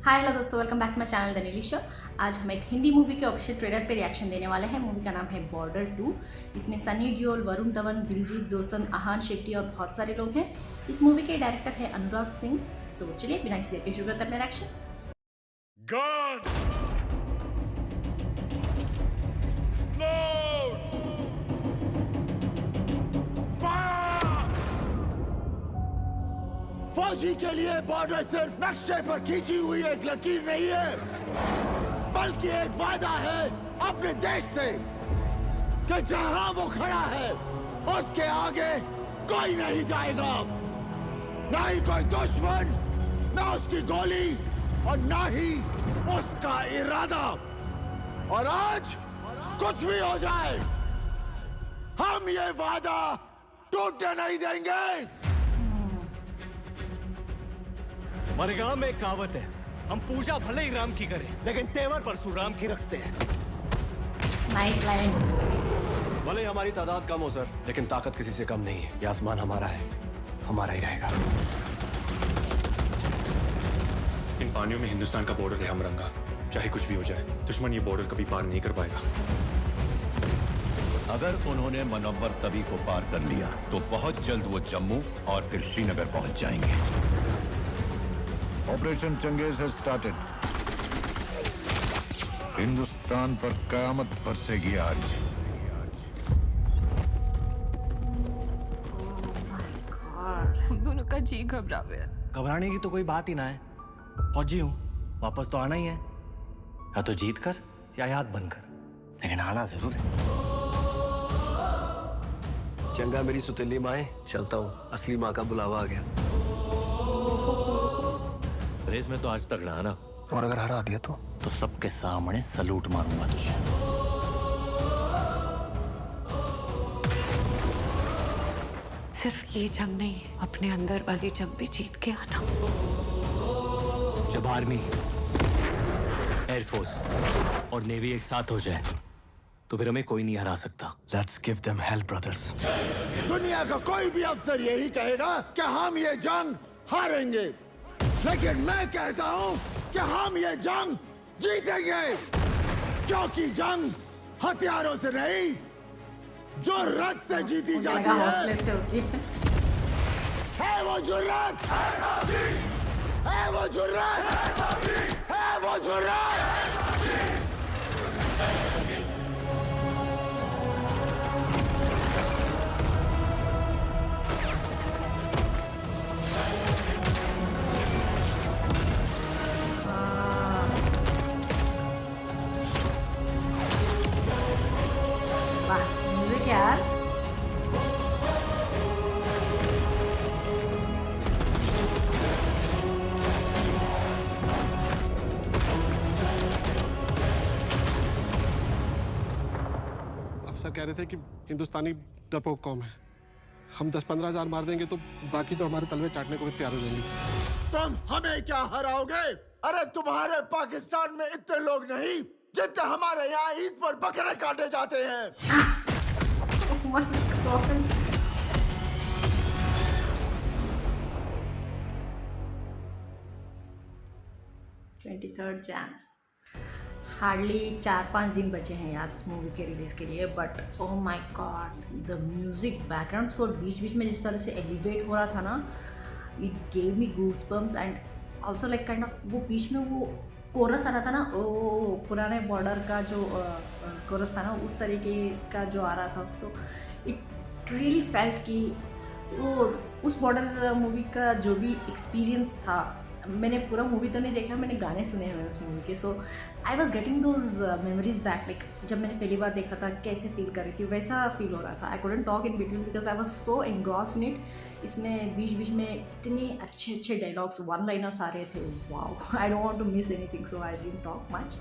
हाय hello दोस्तों, welcome back to my channel the Neeli show. आज हम एक हिंदी मूवी के ऑफिशियल ट्रेलर पे रिएक्शन देने वाले हैं। मूवी का नाम है बॉर्डर 2। इसमें सनी देओल, वरुण धवन, दिलजीत दोsanjh, आहान शेट्टी और बहुत सारे लोग हैं। इस मूवी के डायरेक्टर है अनुराग सिंह। तो चलिए बिना किसी देर के शुरू करते हैं अपना रिएक्शन। Gun! Load! Fire! फौजी के लिए बॉर्डर सिर्फ नक्शे पर खींची हुई एक लकीर नहीं है, बल्कि एक वादा है अपने देश से कि जहां वो खड़ा है उसके आगे कोई नहीं जाएगा, ना ही कोई दुश्मन, ना उसकी गोली और ना ही उसका इरादा। और आज कुछ भी हो जाए, हम ये वादा टूटने नहीं देंगे। हमारे गांव में एक कहावत है, हम पूजा भले ही राम की करें, लेकिन तेवर परशुराम की रखते हैं। Nice line. भले ही हमारी तादाद कम हो सर, लेकिन ताकत किसी से कम नहीं है। ये आसमान हमारा है, हमारा ही रहेगा। इन पानियों में हिंदुस्तान का बॉर्डर है हमरंगा। चाहे कुछ भी हो जाए, दुश्मन ये बॉर्डर कभी पार नहीं कर पाएगा। अगर उन्होंने मनव्वर तवी को पार कर लिया तो बहुत जल्द वो जम्मू और फिर श्रीनगर पहुंच जाएंगे। Operation Changez has started. Hindustan पर कयामत बरसेगी आज। हम दोनों का जी घबरा गया। घबराने की तो कोई बात ही ना है। फौजी हूँ, वापस तो आना ही है, या तो जीत कर या याद बनकर, लेकिन आना जरूर है। चंगा मेरी सुतीली माए, चलता हूँ, असली माँ का बुलावा आ गया। रेस में तो आज तक रहा ना, और अगर हरा दिया तो सबके सामने सलूट मारूंगा तुझे। सिर्फ ये जंग नहीं, अपने अंदर वाली जंग भी जीत के आना। जब आर्मी, एयरफोर्स और नेवी एक साथ हो जाए तो फिर हमें कोई नहीं हरा सकता। Let's give them hello brothers. दुनिया का कोई भी अफसर यही कहेगा कि हम ये जंग हारेंगे, लेकिन मैं कहता हूं कि हम ये जंग जीतेंगे, क्योंकि जंग हथियारों से नहीं, जुर्रत से जीती जाती हौसले है। से होती है वो जुर्रत, है वो जुर्रत, है वो जुर्रत। वाह, म्यूजिक यार। अफसर कह रहे थे कि हिंदुस्तानी डरपोक कौम है, हम 10-15 हजार मार देंगे तो बाकी तो हमारे तलवे चाटने को भी तैयार हो जाएंगे। तुम हमें क्या हराओगे? अरे तुम्हारे पाकिस्तान में इतने लोग नहीं जितने हमारे यहाँ ईद पर बकरे काटे जाते हैं। Oh my God. 23 Jain. Hardly 4-5 दिन बचे हैं यार इस मूवी के रिलीज़ के लिए, but oh my god, the music, background score बीच बीच में जिस तरह से एलिवेट हो रहा था ना, it gave me goosebumps and also like kind of वो बीच में वो कोरस आ रहा था ना, वो पुराने बॉर्डर का जो कोरस था ना, उस तरीके का जो आ रहा था, तो इट रियली फेल्ट कि वो उस बॉर्डर मूवी का जो भी एक्सपीरियंस था, मैंने पूरा मूवी तो नहीं देखा, मैंने गाने सुने हुए उस मूवी के, so I was getting those memories back. Like जब मैंने पहली बार देखा था कैसे फील कर रही थी, वैसा फील हो रहा था। I couldn't talk in between because I was so engrossed in it. इसमें बीच बीच में इतने अच्छे अच्छे डायलॉग्स, वन लाइनर्स आ रहे थे। Wow, I don't want to miss anything, so I didn't talk much,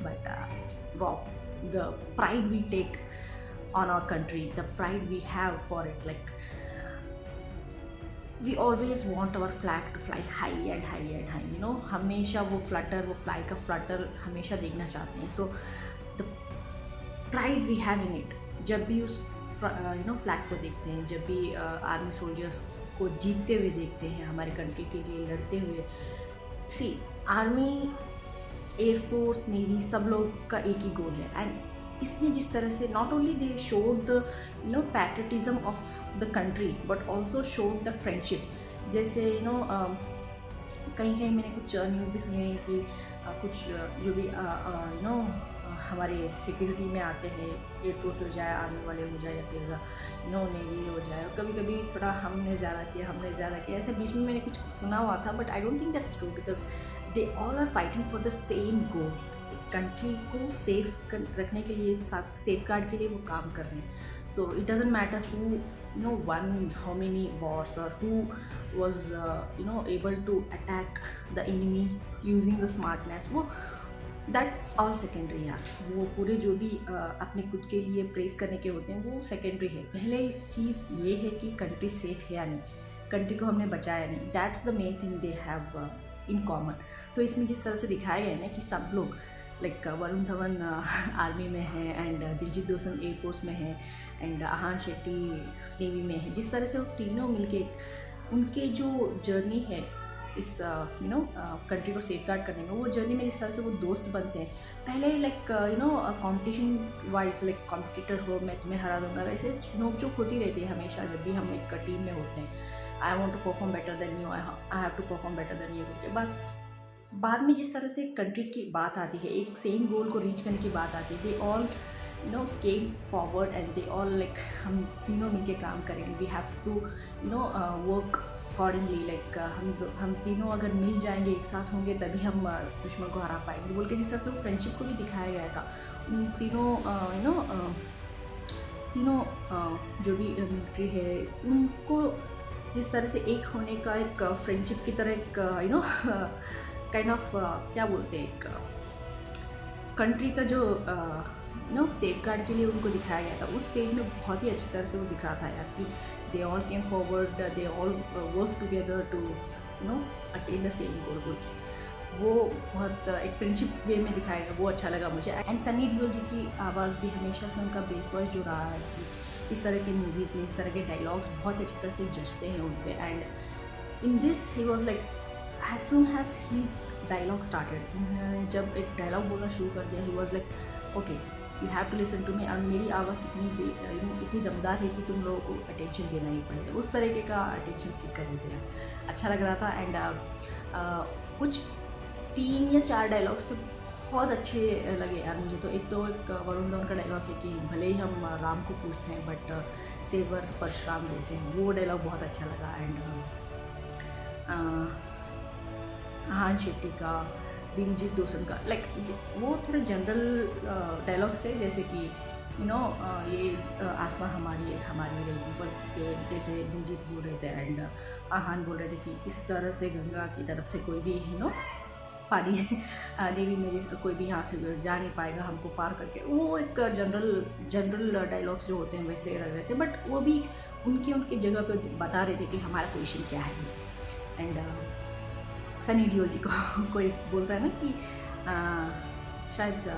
but wow, the pride we take on our country, the pride we have for it, like we always want our flag to fly high and high and high, you know, हमेशा वो Flutter, वो fly का Flutter हमेशा देखना चाहते हैं। So the pride we have in it, जब भी उस फ्लैग को देखते हैं, जब भी आर्मी सोल्जर्स को जीतते हुए देखते हैं, हमारे कंट्री के लिए लड़ते हुए, सी आर्मी, एयरफोर्स, नेवी सब लोग का एक ही गोल है। एंड इसमें जिस तरह से not only they showed the patriotism of the country but also showed the friendship. जैसे कहीं कहीं मैंने कुछ न्यूज़ भी सुनी है कि कुछ जो भी हमारे सिक्योरिटी में आते हैं, एयरफोर्स हो जाए, आर्मी वाले हो जाए, या फिर नेवी हो जाए, कभी कभी थोड़ा हमने ज़्यादा किया, ऐसे बीच में मैंने कुछ सुना हुआ था। But I don't think that's true because they all are fighting for the same goal. Country को सेफ रखने के लिए, सेफ गार्ड के लिए वो काम कर रहे हैं। So it doesn't matter who won how many wars और who was able to attack the enemy using the smartness, वो दैट्स ऑल सेकेंडरी यार। वो पूरे जो भी अपने खुद के लिए प्रेस करने के होते हैं वो सेकेंडरी है। पहले चीज़ ये है कि कंट्री सेफ है या नहीं, कंट्री को हमने बचाया नहीं, that's the main thing they have in common. So इसमें जिस तरह से दिखाया गया है ना कि सब लोग लाइक वरुण धवन आर्मी में है एंड दिलजीत दोसांझ एयरफोर्स में है एंड आहान शेट्टी नेवी में है, जिस तरह से वो तीनों मिलके उनके जो जर्नी है इस कंट्री को सेफ गार्ड करने में, वो जर्नी में जिस तरह से वो दोस्त बनते हैं। पहले like competition wise like competitor हो, मैं तुम्हें हरा दूंगा, वैसे नोकझोंक होती रहती है हमेशा जब भी हम एक टीम में होते हैं। I want to perform better than you, I have to perform better than you करके। बाद में जिस तरह से कंट्री की बात आती है, एक सेम गोल को रीच करने की बात आती है, they all came forward and they all like हम तीनों मिलके काम करेंगे, we have to work accordingly. Like हम तीनों अगर मिल जाएंगे, एक साथ होंगे, तभी हम दुश्मन को हरा पाएंगे बोल के जिस तरह से वो फ्रेंडशिप को भी दिखाया गया था। उन तीनों तीनों जो भी मिलिट्री है उनको जिस तरह से एक होने का एक फ्रेंडशिप की तरह एक काइंड ऑफ क्या बोलते हैं, एक कंट्री का जो सेफ गार्ड के लिए उनको दिखाया गया था। उस पेज में बहुत ही अच्छी तरह से वो दिख रहा था यार कि they all came forward, they all work together to attain the same goal. वो बहुत एक फ्रेंडशिप वे में दिखाया गया, वो अच्छा लगा मुझे। एंड सनी देओल जी की आवाज़ भी हमेशा से उनका बेस वॉइस जो रहा है कि इस तरह के मूवीज़ में इस तरह के डायलॉग्स बहुत अच्छी तरह से जचते हैं उन पर। And in this he was like as soon as his dialogue started, उन्होंने जब एक डायलॉग बोलना शुरू कर दिया, he was like okay you have to listen to me. और मेरी आवाज़ इतनी दमदार है कि तुम लोगों को अटेंशन देना ही पड़ेगा। उस तरीके का अटेंशन सीख कर देते हैं, अच्छा लग रहा था। एंड कुछ 3 या 4 डायलॉग्स तो बहुत अच्छे लगे यार मुझे। तो एक वरुण धवन का डायलॉग है कि भले ही हम राम को पूछते हैं बट तेवर परशुराम जैसे हैं, वो डायलॉग बहुत अच्छा लगा। एंड आहान शेट्टी का, दिलजीत दोसांझ का, लाइक वो थोड़े जनरल डायलॉग्स थे, जैसे कि ये आसमां हमारी है, हमारी रहेगी, बट जैसे दिलजीत बोल रहे थे एंड आहान बोल रहे थे कि इस तरह से गंगा की तरफ से कोई भी पानी नेवी में कोई भी यहाँ से जा नहीं पाएगा हमको पार करके। वो एक जनरल डायलॉग्स जो होते हैं वैसे लग रहे थे, बट वो भी उनके जगह पे बता रहे थे कि हमारा पोजीशन क्या है। एंड सनी देओल जी को कोई बोलता है ना कि शायद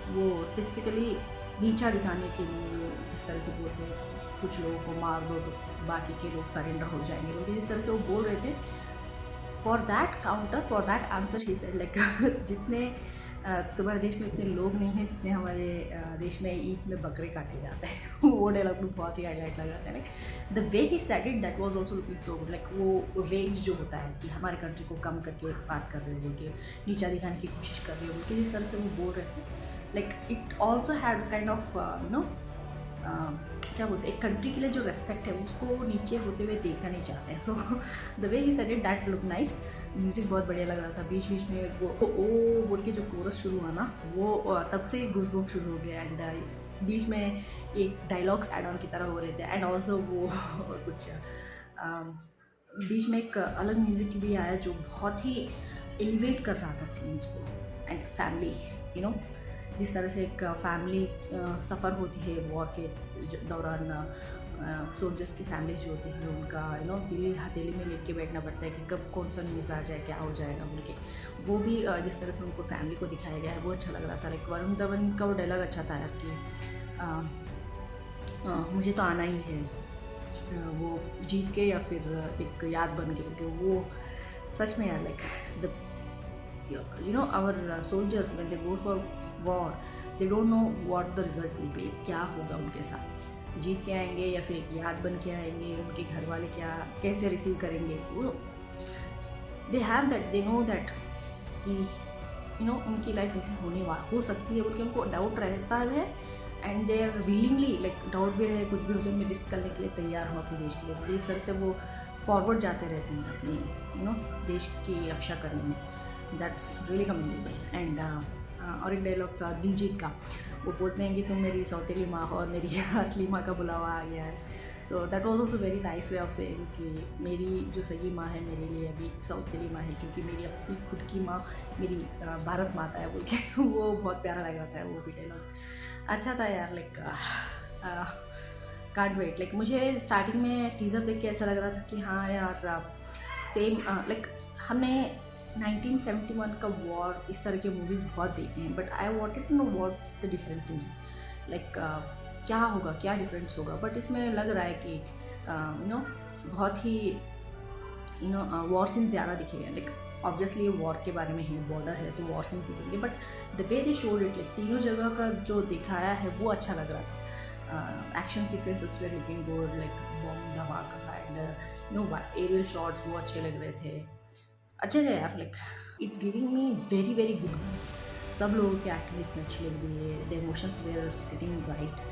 वो स्पेसिफिकली नीचा दिखाने के लिए जिस तरह से बोलते हैं कुछ लोगों को मार दो तो बाकी के लोग सरेंडर हो जाएंगे, क्योंकि जिस तरह से वो बोल रहे थे, for that counter, for that answer he said like जितने तुम्हारे देश में इतने लोग नहीं हैं जितने हमारे देश में ईद में बकरे काटे जाते हैं। वो डायलॉग भी बहुत ही हाईलाइट लग रहा था। Like the way he said it that was also looking so good. Like वो रेंज जो होता है कि हमारे कंट्री को कम करके बात कर रहे हो, कि नीचा दिखाने की कोशिश कर रहे हो, कि जिस तरह से वो बोल रहे थे, like it also had kind of क्या बोलते हैं, एक कंट्री के लिए जो रेस्पेक्ट है उसको नीचे होते हुए देखना नहीं चाहते हैं। So the way he said it that look nice. Music बहुत बढ़िया लग रहा था। बीच बीच में वो ओ बोल के जो कोरस शुरू हुआ ना, वो तब से गूज़बम्प शुरू हो गया। एंड बीच में एक डायलॉग्स एड ऑन की तरह हो रहे थे। एंड ऑल्सो वो कुछ बीच में एक अलग म्यूज़िक भी आया जो बहुत ही एलिवेट कर रहा था सीन्स को। एंड फैमिली जिस तरह से एक फैमिली सफ़र होती है वॉर के दौरान, सोल्जर्स की फैमिलीज जो होती है उनका दिल्ली हथेली में लेके बैठना पड़ता है कि कब कौन सा न्यूज़ आ जाए, क्या हो जाएगा बोल के। वो भी जिस तरह से उनको फैमिली को दिखाया गया है वो अच्छा लग रहा था। लाइक वरुण धवन का वो डायलॉग अच्छा था यार कि मुझे तो आना ही है, वो जीत के या फिर एक याद बन के, क्योंकि वो सच में यार like the you know, our soldiers when they go for war, they don't know what the result will be, क्या होगा उनके साथ, जीत के आएंगे या फिर एक याद बन के आएंगे, उनके घर वाले क्या कैसे रिसीव करेंगे, वो they have that, they know that कि you know उनकी लाइफ ऐसे होने हो सकती है, बल्कि उनको डाउट रहता है and they are willingly like doubt भी रहे कुछ भी हो जाए, मैं रिस्क करने के लिए तैयार हूँ अपने देश के लिए, इस तरह से वो फॉरवर्ड जाते रहते हैं अपनी यू नो देश की रक्षा करने में. That's really commendable. एंड और एक डायलॉग था दिलजीत का, वो बोलते हैं कि तुम मेरी सौतेली माँ हो और मेरी असली माँ का बुलावा आ गया है. So that was also very nice way of saying कि मेरी जो सही माँ है मेरे लिए अभी सौतेली माँ है, क्योंकि मेरी अपनी खुद की माँ मेरी भारत माता है बोल के वो बहुत प्यारा लग रहा था वो भी डायलॉग. अच्छा था यार, लाइक कांट वेट. लाइक मुझे स्टार्टिंग में टीज़र देख के ऐसा लग रहा था कि हाँ यार सेम लाइक हमने 1971 का वॉर इस तरह के मूवीज़ बहुत देखे हैं, but I wanted to know what's the difference in like क्या होगा, क्या डिफरेंस होगा. बट इसमें लग रहा है कि यू नो बहुत ही यू नो वॉर सीन्स ज़्यादा दिखेंगे. लाइक ऑब्वियसली ये वॉर के बारे में है, बॉर्डर है तो वॉर सीन्स दिखेंगे, but the way they showed it, like तीनों जगह का जो दिखाया है वो अच्छा लग रहा था. Action sequences were looking good, like bomb धमाका and you know aerial shots वो अच्छे लग रहे थे, अच्छे थे यार. Like it's giving me very very good vibes. सब लोगों की एक्टिंग इसमें अच्छी लग रही है, the emotions were sitting right.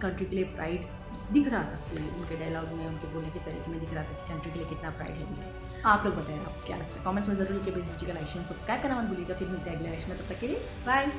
Country के लिए प्राइड दिख रहा था कि उनके डायलॉग में, उनके बोलने के तरीके में दिख रहा था कि कंट्री के लिए कितना प्राइड है उनके. आप लोग बताएं आपको क्या लगता है, कमेंट्स में जरूर लिखिए. बेसिक लाइक सब्सक्राइब करना मत भूलिएगा. फिर मिलते हैं अगले नेक्स्ट में, तब तक के लिए बाय.